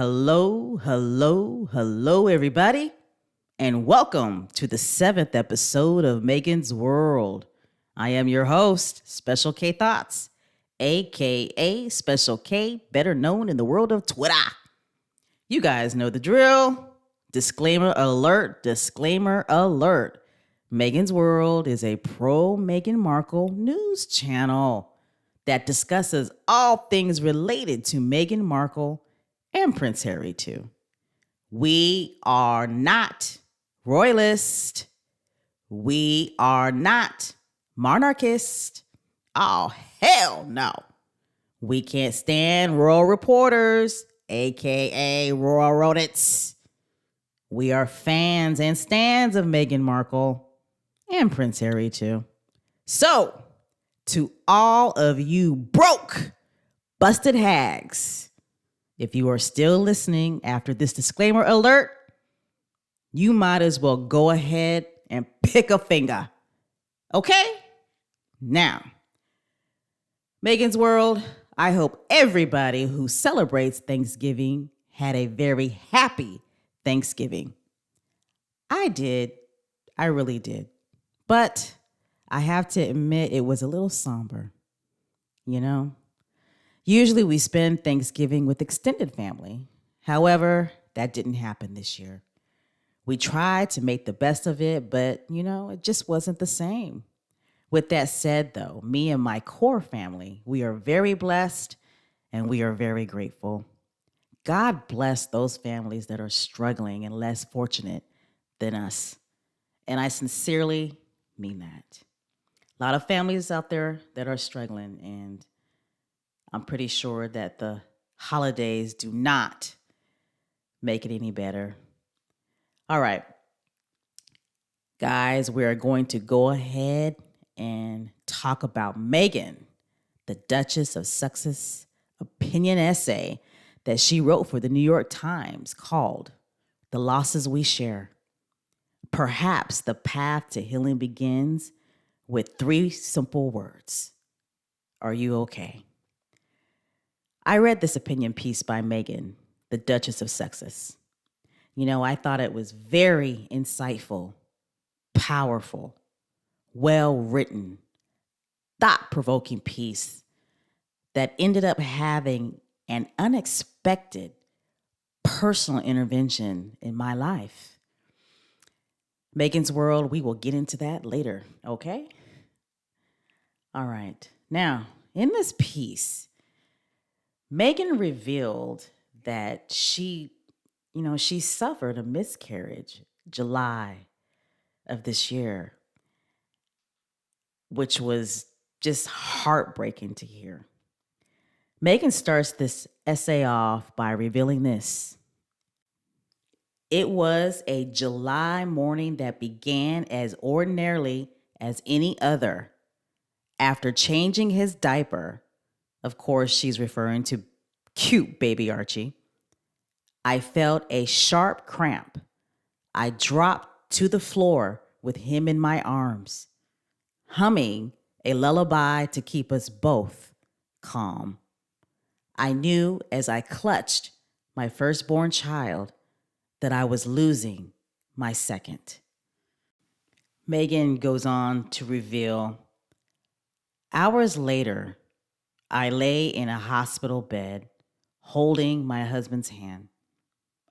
Hello, everybody, and welcome to the 7th episode of Meghan's World. I am your host, Special K Thoughts, aka Special K, better known in the world of Twitter. You guys know the drill. Disclaimer alert, disclaimer alert. Meghan's World is a pro-Meghan Markle news channel that discusses all things related to Meghan Markle and Prince Harry too. We are not royalist. We are not monarchist. Oh, hell no. We can't stand royal reporters, aka royal rodents. We are fans and stans of Meghan Markle and Prince Harry too. So, to all of you broke, busted hags, if you are still listening after this disclaimer alert, you might as well go ahead and pick a finger. Okay? Now, Meghan's World, I hope everybody who celebrates Thanksgiving had a very happy Thanksgiving. I did. I really did. But I have to admit it was a little somber, you know? Usually we spend Thanksgiving with extended family. However, that didn't happen this year. We tried to make the best of it, but, it just wasn't the same. With that said, though, me and my core family, we are very blessed and we are very grateful. God bless those families that are struggling and less fortunate than us. And I sincerely mean that. A lot of families out there that are struggling, and I'm pretty sure that the holidays do not make it any better. All right. Guys, we are going to go ahead and talk about Meghan, the Duchess of Sussex opinion essay that she wrote for the New York Times called The Losses We Share. Perhaps the path to healing begins with 3 simple words. Are you okay? I read this opinion piece by Meghan, the Duchess of Sussex. I thought it was very insightful, powerful, well-written, thought-provoking piece that ended up having an unexpected personal intervention in my life. Meghan's World, we will get into that later, okay? All right. Now, in this piece, Meghan revealed that she suffered a miscarriage July of this year, which was just heartbreaking to hear. Meghan starts this essay off by revealing this. It was a July morning that began as ordinarily as any other. After changing his diaper, of course, she's referring to cute baby Archie, I felt a sharp cramp. I dropped to the floor with him in my arms, humming a lullaby to keep us both calm. I knew as I clutched my firstborn child that I was losing my second. Meghan goes on to reveal, hours later, I lay in a hospital bed, holding my husband's hand.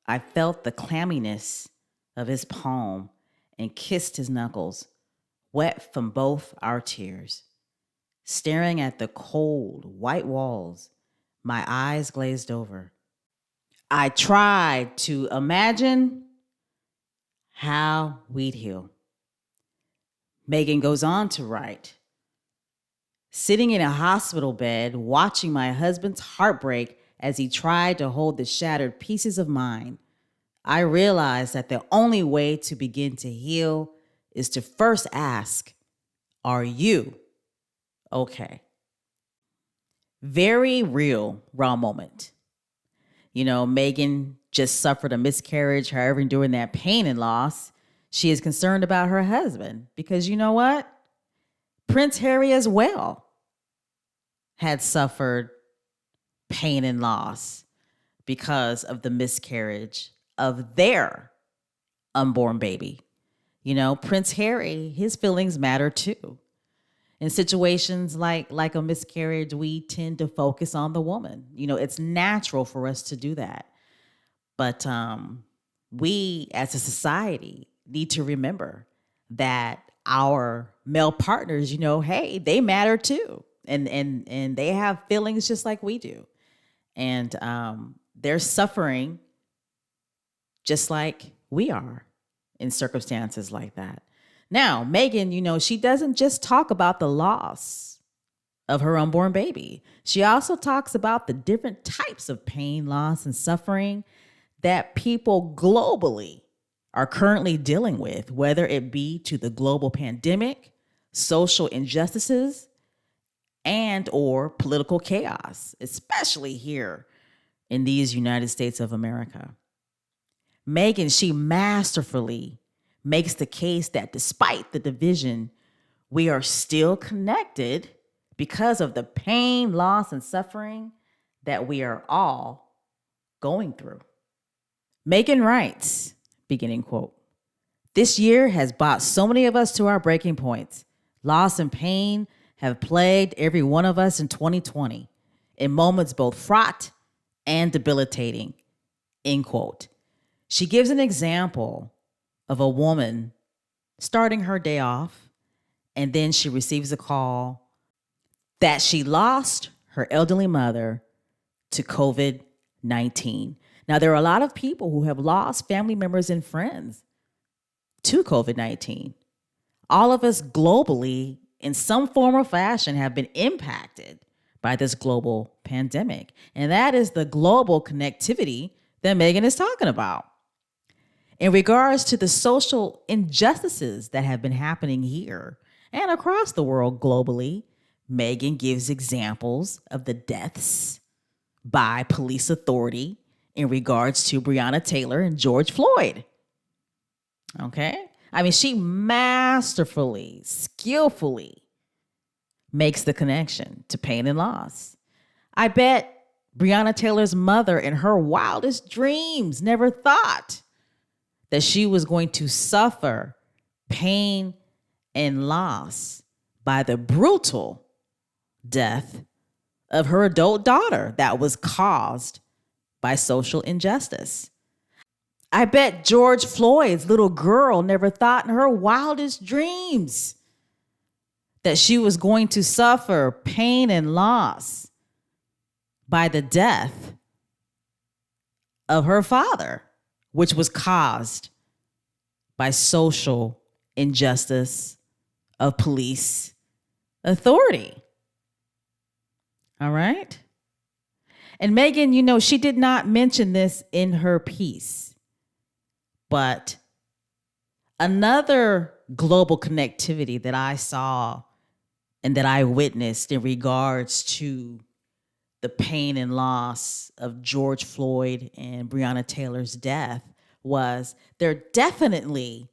I felt the clamminess of his palm and kissed his knuckles, wet from both our tears. Staring at the cold, white walls, my eyes glazed over. I tried to imagine how we'd heal. Meghan goes on to write, sitting in a hospital bed, watching my husband's heartbreak as he tried to hold the shattered pieces of mine, I realized that the only way to begin to heal is to first ask, are you okay? Very real, raw moment. Meghan just suffered a miscarriage. However, during that pain and loss, she is concerned about her husband because you know what? Prince Harry as well had suffered pain and loss. because of the miscarriage of their unborn baby. You know, Prince Harry, his feelings matter too. In situations like a miscarriage, we tend to focus on the woman. You know, it's natural for us to do that. But we as a society need to remember that our male partners, you know, hey, they matter too. And they have feelings just like we do. And they're suffering just like we are in circumstances like that. Now, Meghan, you know, she doesn't just talk about the loss of her unborn baby. She also talks about the different types of pain, loss, and suffering that people globally are currently dealing with, whether it be to the global pandemic, social injustices, and or political chaos, especially here in these United States of America. Meghan, she masterfully makes the case that despite the division, we are still connected because of the pain, loss, and suffering that we are all going through. Meghan writes, beginning quote, "This year has brought so many of us to our breaking points. Loss and pain have plagued every one of us in 2020 in moments both fraught and debilitating," end quote. She gives an example of a woman starting her day off, and then she receives a call that she lost her elderly mother to COVID-19. Now, there are a lot of people who have lost family members and friends to COVID-19. All of us globally, in some form or fashion, have been impacted by this global pandemic. And that is the global connectivity that Meghan is talking about. In regards to the social injustices that have been happening here and across the world globally, Meghan gives examples of the deaths by police authority in regards to Breonna Taylor and George Floyd. Okay? I mean, she masterfully, skillfully makes the connection to pain and loss. I bet Breonna Taylor's mother in her wildest dreams never thought that she was going to suffer pain and loss by the brutal death of her adult daughter that was caused by social injustice. I bet George Floyd's little girl never thought in her wildest dreams that she was going to suffer pain and loss by the death of her father, which was caused by social injustice of police authority. All right? And Meghan, you know, she did not mention this in her piece, but another global connectivity that I saw and that I witnessed in regards to the pain and loss of George Floyd and Breonna Taylor's death was there definitely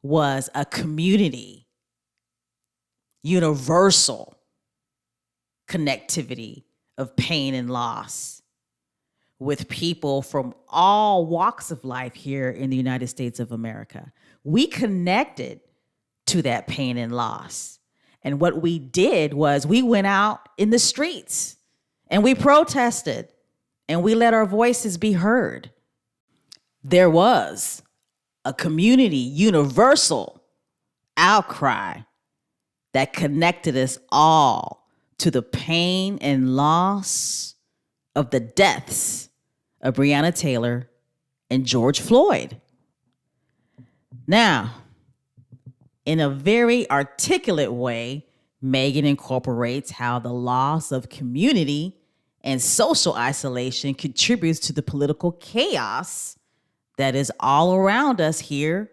was a community, universal connectivity of pain and loss with people from all walks of life here in the United States of America. We connected to that pain and loss. And what we did was we went out in the streets and we protested and we let our voices be heard. There was a community, universal outcry that connected us all to the pain and loss of the deaths of Breonna Taylor and George Floyd. Now, in a very articulate way, Meghan incorporates how the loss of community and social isolation contributes to the political chaos that is all around us here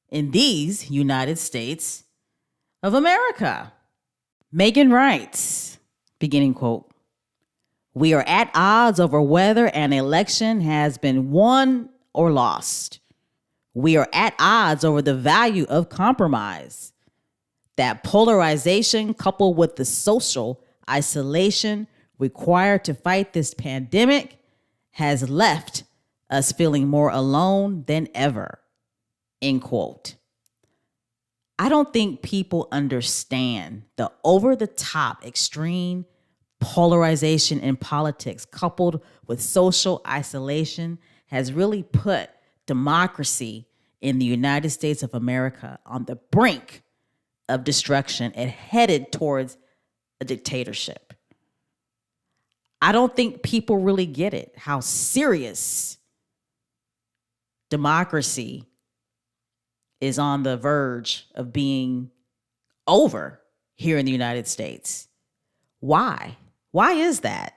in these United States of America. Meghan writes, beginning quote, "We are at odds over whether an election has been won or lost. We are at odds over the value of compromise. That polarization coupled with the social isolation required to fight this pandemic has left us feeling more alone than ever, end quote. I don't think people understand the over-the-top extreme polarization in politics coupled with social isolation has really put democracy in the United States of America on the brink of destruction and headed towards a dictatorship. I don't think people really get it, how serious democracy is on the verge of being over here in the United States. Why? Why is that?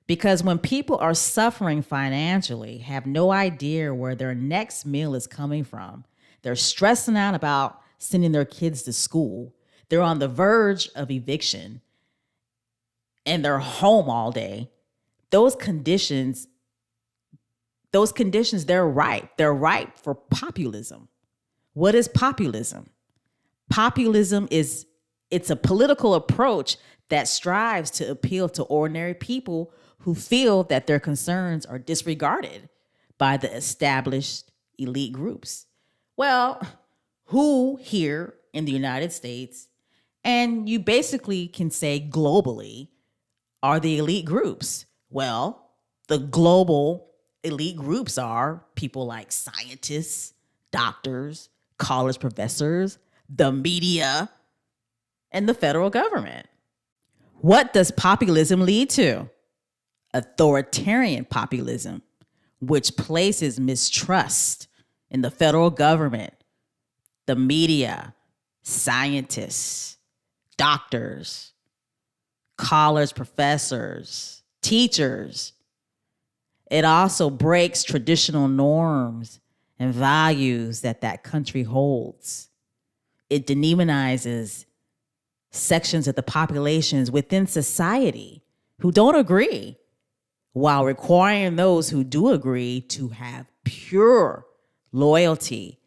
Because when people are suffering financially, have no idea where their next meal is coming from, they're stressing out about sending their kids to school, they're on the verge of eviction, and they're home all day, those conditions, they're ripe. They're ripe for populism. What is populism? Populism it's a political approach that strives to appeal to ordinary people who feel that their concerns are disregarded by the established elite groups. Well, who here in the United States, and you basically can say globally, are the elite groups? Well, the global elite groups are people like scientists, doctors, college professors, the media, and the federal government. What does populism lead to? Authoritarian populism, which places mistrust in the federal government, the media, scientists, doctors, college professors, teachers. It also breaks traditional norms and values that country holds. It demonizes sections of the populations within society who don't agree, while requiring those who do agree to have pure loyalty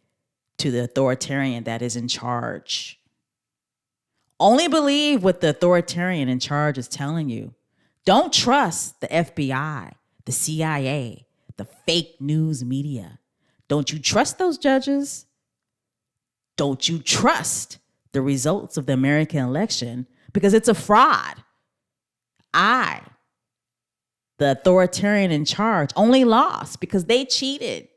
to the authoritarian that is in charge. Only believe what the authoritarian in charge is telling you. Don't trust the FBI, the CIA, the fake news media. Don't you trust those judges? Don't you trust the results of the American election? Because it's a fraud. The authoritarian in charge, only lost because they cheated.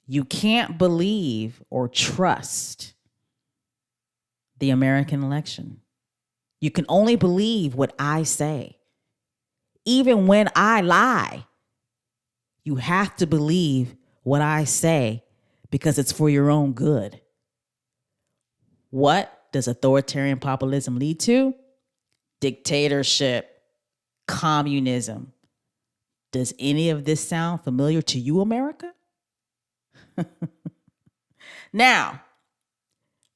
You can't believe or trust the American election. You can only believe what I say. Even when I lie, you have to believe what I say because it's for your own good. What does authoritarian populism lead to? Dictatorship, communism. Does any of this sound familiar to you, America? Now,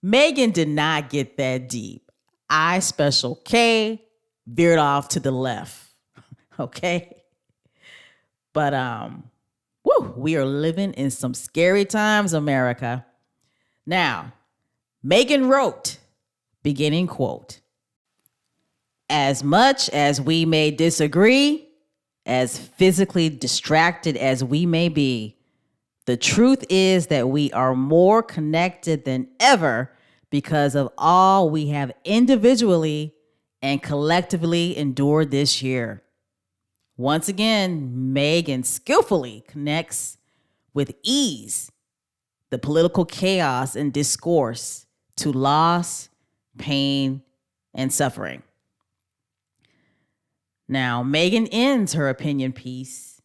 Meghan did not get that deep. I, Special K, veered off to the left. Okay? But we are living in some scary times, America. Now, Meghan wrote, beginning quote, "As much as we may disagree, as physically distracted as we may be, the truth is that we are more connected than ever because of all we have individually and collectively endured this year." Once again, Meghan skillfully connects with ease the political chaos and discourse to loss, pain, and suffering. Now, Meghan ends her opinion piece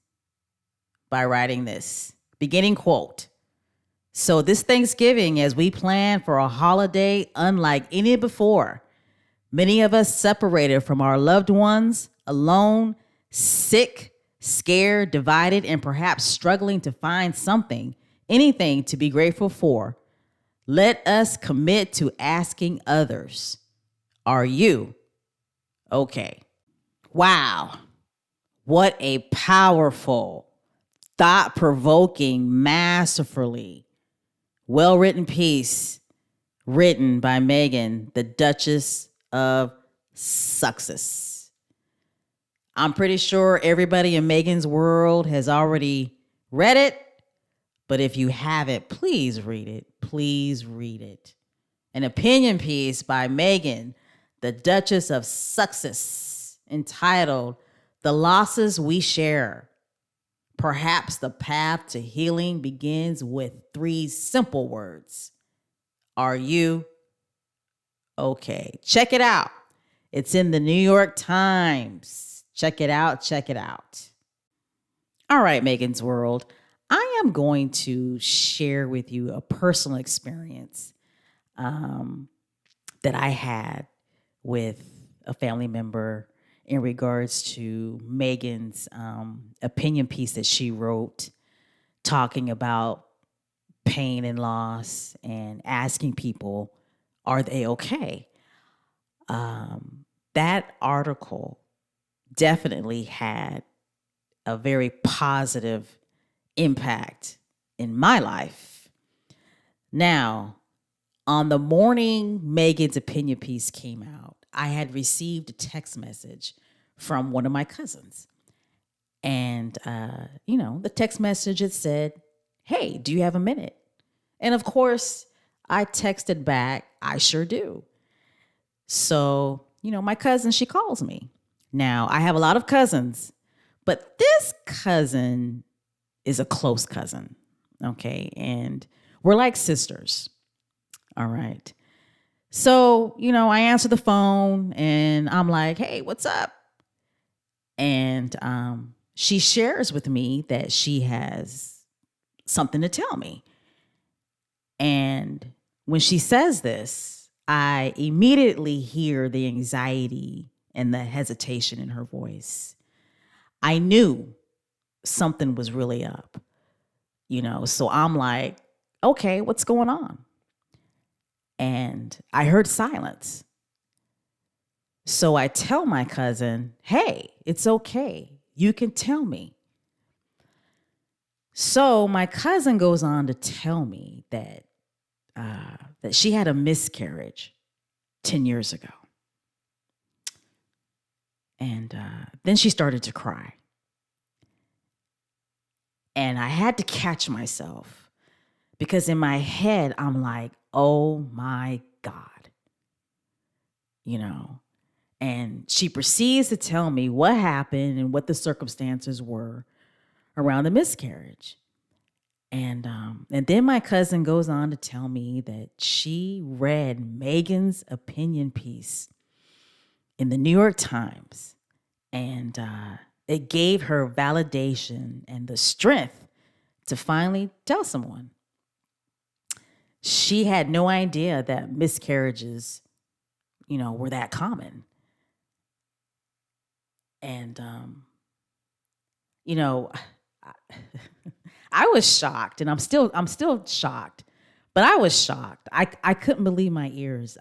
by writing this, beginning quote, "So this Thanksgiving, as we plan for a holiday unlike any before, many of us separated from our loved ones, alone, sick, scared, divided, and perhaps struggling to find something, anything to be grateful for. Let us commit to asking others, are you okay?" Wow. What a powerful, thought-provoking, masterfully well-written piece written by Meghan, the Duchess of Sussex. I'm pretty sure everybody in Meghan's world has already read it, but if you haven't, please read it. Please read it. An opinion piece by Meghan, the Duchess of Sussex, entitled The Losses We Share. Perhaps the path to healing begins with 3 simple words. Are you okay? Check it out. It's in the New York Times. Check it out. Check it out. All right, Meghan's World. I am going to share with you a personal experience that I had with a family member in regards to Meghan's opinion piece that she wrote talking about pain and loss and asking people, are they okay? That article definitely had a very positive impact in my life. Now, on the morning Meghan's opinion piece came out, I had received a text message from one of my cousins. And, the text message had said, hey, do you have a minute? And of course, I texted back, I sure do. So, my cousin, she calls me. Now, I have a lot of cousins, but this cousin is a close cousin, okay? And we're like sisters, all right? So, I answer the phone and I'm like, hey, what's up? And she shares with me that she has something to tell me. And when she says this, I immediately hear the anxiety and the hesitation in her voice. I knew something was really up, so I'm like, okay, what's going on? And I heard silence. So I tell my cousin, hey, it's okay. You can tell me. So my cousin goes on to tell me that she had a miscarriage 10 years ago. And then she started to cry. And I had to catch myself because in my head, I'm like, oh my God. And she proceeds to tell me what happened and what the circumstances were around the miscarriage. And then my cousin goes on to tell me that she read Meghan's opinion piece in the New York Times, and it gave her validation and the strength to finally tell someone. She had no idea that miscarriages, were that common. And, I was shocked, and I'm still shocked, but I was shocked. I couldn't believe my ears.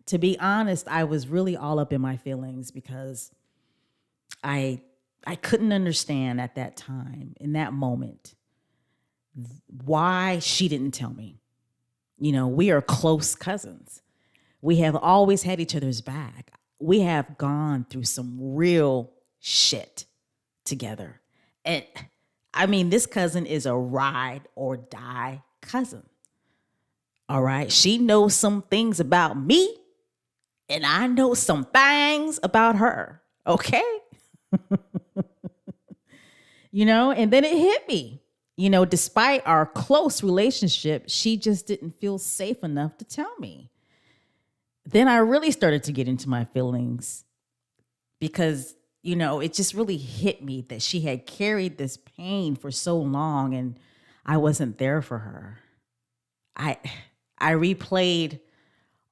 To be honest, I was really all up in my feelings because I couldn't understand at that time, in that moment, why she didn't tell me. We are close cousins. We have always had each other's back. We have gone through some real shit together. And I mean, this cousin is a ride or die cousin. All right. She knows some things about me, and I know some things about her. Okay. And then it hit me. Despite our close relationship, she just didn't feel safe enough to tell me. Then I really started to get into my feelings because, it just really hit me that she had carried this pain for so long and I wasn't there for her. I replayed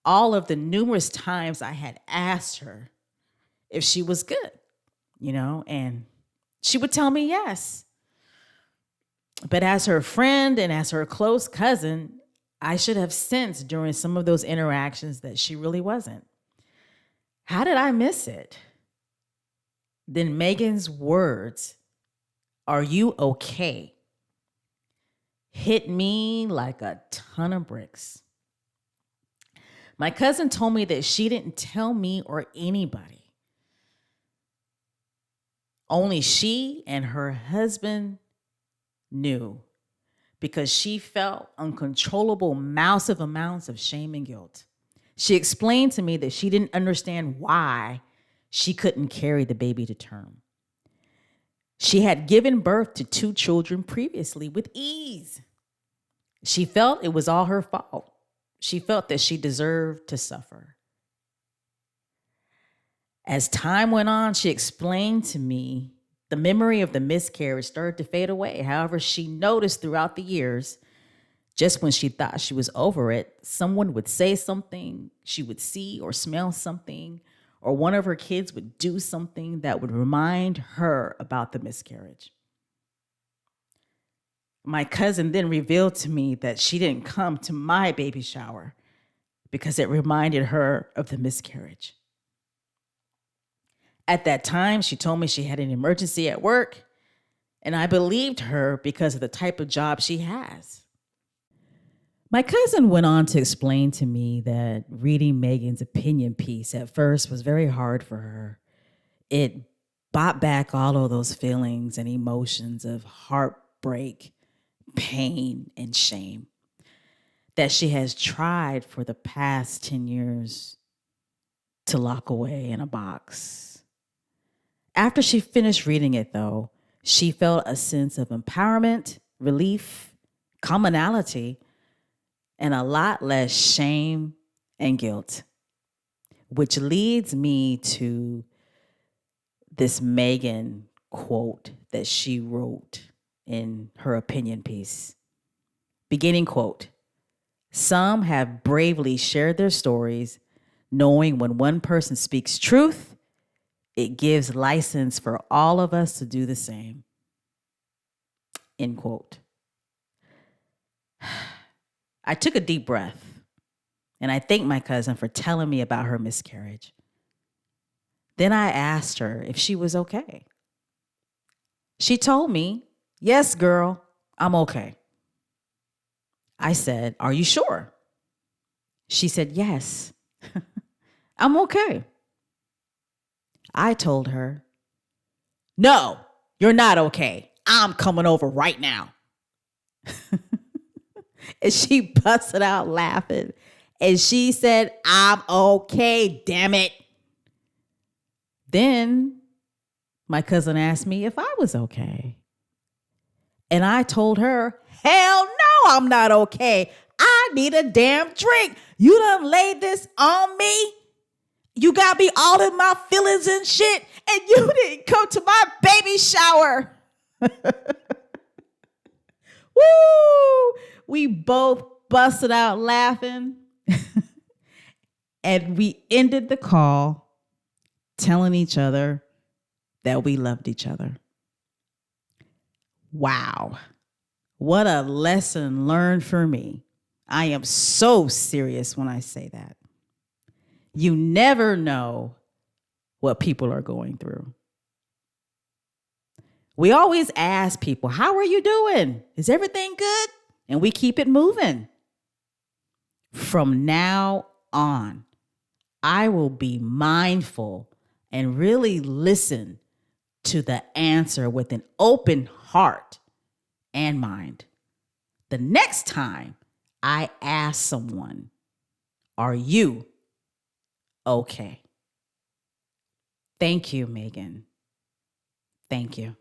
all of the numerous times I had asked her if she was good, and she would tell me yes. But as her friend and as her close cousin, I should have sensed during some of those interactions that she really wasn't. How did I miss it? Then Meghan's words, are you okay, hit me like a ton of bricks. My cousin told me that she didn't tell me or anybody. Only she and her husband knew, because she felt uncontrollable, massive amounts of shame and guilt. She explained to me that she didn't understand why she couldn't carry the baby to term. She had given birth to 2 children previously with ease. She felt it was all her fault. She felt that she deserved to suffer. As time went on, she explained to me the memory of the miscarriage started to fade away. However, she noticed throughout the years, just when she thought she was over it, someone would say something, she would see or smell something, or one of her kids would do something that would remind her about the miscarriage. My cousin then revealed to me that she didn't come to my baby shower because it reminded her of the miscarriage. At that time, she told me she had an emergency at work, and I believed her because of the type of job she has. My cousin went on to explain to me that reading Meghan's opinion piece at first was very hard for her. It brought back all of those feelings and emotions of heartbreak, pain, and shame that she has tried for the past 10 years to lock away in a box. After she finished reading it, though, she felt a sense of empowerment, relief, commonality, and a lot less shame and guilt, which leads me to this Meghan quote that she wrote in her opinion piece. Beginning quote, "Some have bravely shared their stories, knowing when one person speaks truth, it gives license for all of us to do the same." End quote. I took a deep breath, and I thanked my cousin for telling me about her miscarriage. Then I asked her if she was okay. She told me, "Yes, girl, I'm okay." I said, "Are you sure?" She said, "Yes, I'm okay." I told her, "No, you're not okay. I'm coming over right now." And she busted out laughing. And she said, "I'm okay, damn it." Then my cousin asked me if I was okay. And I told her, "Hell no, I'm not okay. I need a damn drink. You done laid this on me. You got me all in my feelings and shit, and you didn't come to my baby shower." Woo! We both busted out laughing. And we ended the call telling each other that we loved each other. Wow. What a lesson learned for me. I am so serious when I say that. You never know what people are going through. We always ask people, "How are you doing? Is everything good?" And we keep it moving. From now on, I will be mindful and really listen to the answer with an open heart and mind. The next time I ask someone, "Are you okay?" Thank you, Meghan. Thank you.